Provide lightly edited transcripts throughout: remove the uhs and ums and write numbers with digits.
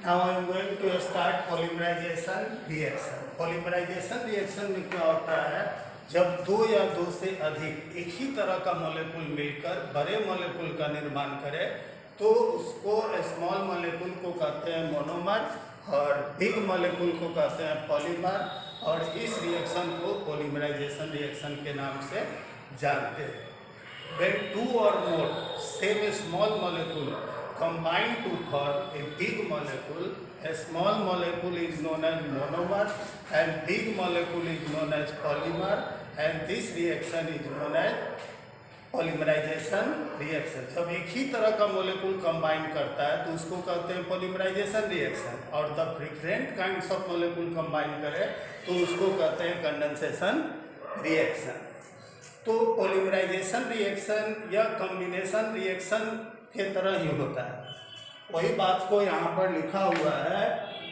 Now I am going to start polymerization reaction. Polymerization reaction में क्या होता है, जब दो या दो से अधिक एक ही तरह का मॉलिक्यूल मिलकर बड़े मॉलिक्यूल का निर्माण करे तो उसको स्मॉल मॉलिक्यूल को कहते हैं मोनोमर और बिग मॉलिक्यूल को कहते हैं पॉलीमर, और इस रिएक्शन को पॉलीमराइजेशन रिएक्शन के नाम से जानते हैं। When two or more same small molecule combine to form a big molecule, a small molecule is known as monomer and big molecule is known as polymer, and this reaction is known as polymerization reaction. जब एक ही तरह का molecule combine करता है तो उसको कहते हैं polymerization reaction, और the different kinds of molecule combine करे तो उसको कहते हैं condensation reaction. तो पॉलीमराइजेशन रिएक्शन या कॉम्बिनेशन रिएक्शन के तरह ही होता है। वही बात को यहाँ पर लिखा हुआ है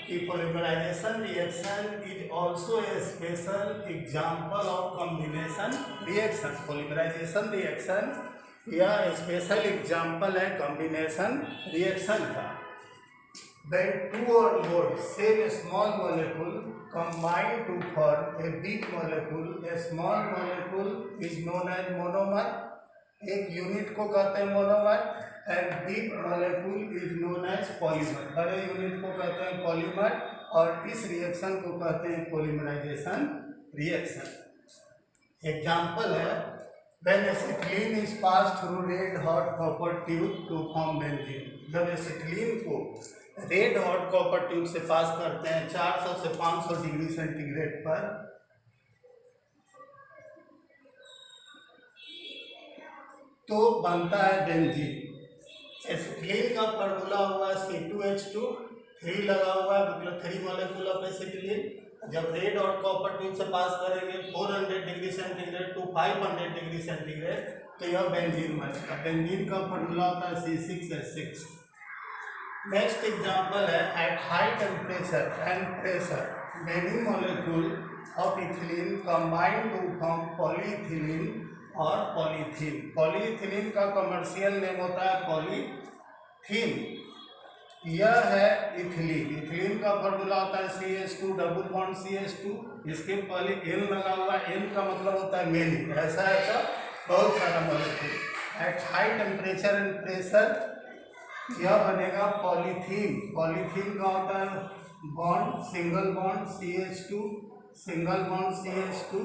कि polymerisation reaction is also a special example of combination reaction. Polymerisation reaction या स्पेशल एग्जाम्पल है कॉम्बिनेशन रिएक्शन का। When two or more same small molecule combine to form a big molecule, a small molecule is known as monomer, एक unit को कहते हैं monomer, and big molecule is known as polymer, बड़े unit को कहते हैं polymer, और इस रिएक्शन को कहते हैं पॉलीमराइजेशन रिएक्शन। एग्जाम्पल है when acetylene is passed through red hot copper tube to form benzene। जब एसिटिलीन को रेड हॉट कॉपर ट्यूब से पास करते हैं 400 से 500 डिग्री सेंटीग्रेड पर, तो बनता है बेंजीन। एसिटिलीन का फॉर्मूला हुआ C2H2, 3 लगा हुआ है, मतलब 3 मॉलिक्यूल ऑफ एसिटिलीन। जब रेड हॉट कॉपर ट्यूब से पास करेंगे 400 degree centigrade to 500 degree centigrade, तो यह बेंजीन बनेगा। बेंजीन का फॉर्मूला होता है C6H6। नेक्स्ट एग्जाम्पल है at high temperature and pressure many molecule of ethylene combine to form polyethylene और पॉलीथीन। पॉलीइथिलीन का कमर्शियल नेम होता है पॉलीथीन। यह है इथिलीन। इथिलीन का फॉर्मूला होता है CH2 डबल बॉन्ड CH2, इसके पहले N लगा हुआ है। N का मतलब होता है मेनी, ऐसा ऐसा बहुत सारा molecule. At high temperature and pressure यह बनेगा पॉलीथीन। पॉलीथीन का होता है bond, single bond CH2, single bond CH2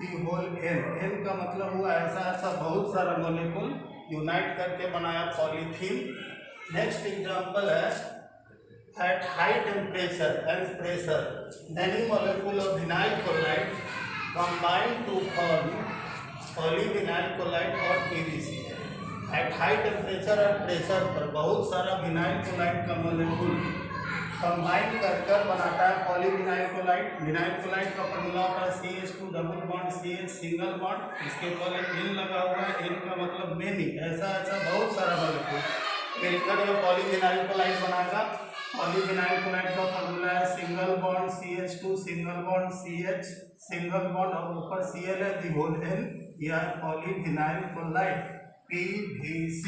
the whole N। N का मतलब हुआ ऐसा ऐसा बहुत सारा मॉलिक्यूल यूनाइट करके बनाया पॉलीथीन। नेक्स्ट एग्जांपल है at high temperature and pressure many molecule of vinyl chloride combine to form polyvinyl chloride और PVC। एट हाई टेम्परेचर और प्रेशर पर बहुत सारा विनाइल क्लोराइड का मॉलिक्यूल कंबाइन कर बनाता है पॉलीविनाइल क्लोराइड। विनाइल क्लोराइड का फॉर्मूला होता है CH2 double bond CH single bond, इसके पहले N लगा हुआ है। N का मतलब मेनी, ऐसा ऐसा बहुत सारा मॉलिक्यूल मिलकर यह पॉलीविनाइल क्लोराइड बनाएगा। पॉलीविनाइल क्लोराइड का फॉर्मूला है single bond CH2 single bond CH single bond और ऊपर Cl है दी होल N, यह पॉलीविनाइल क्लोराइड PVC।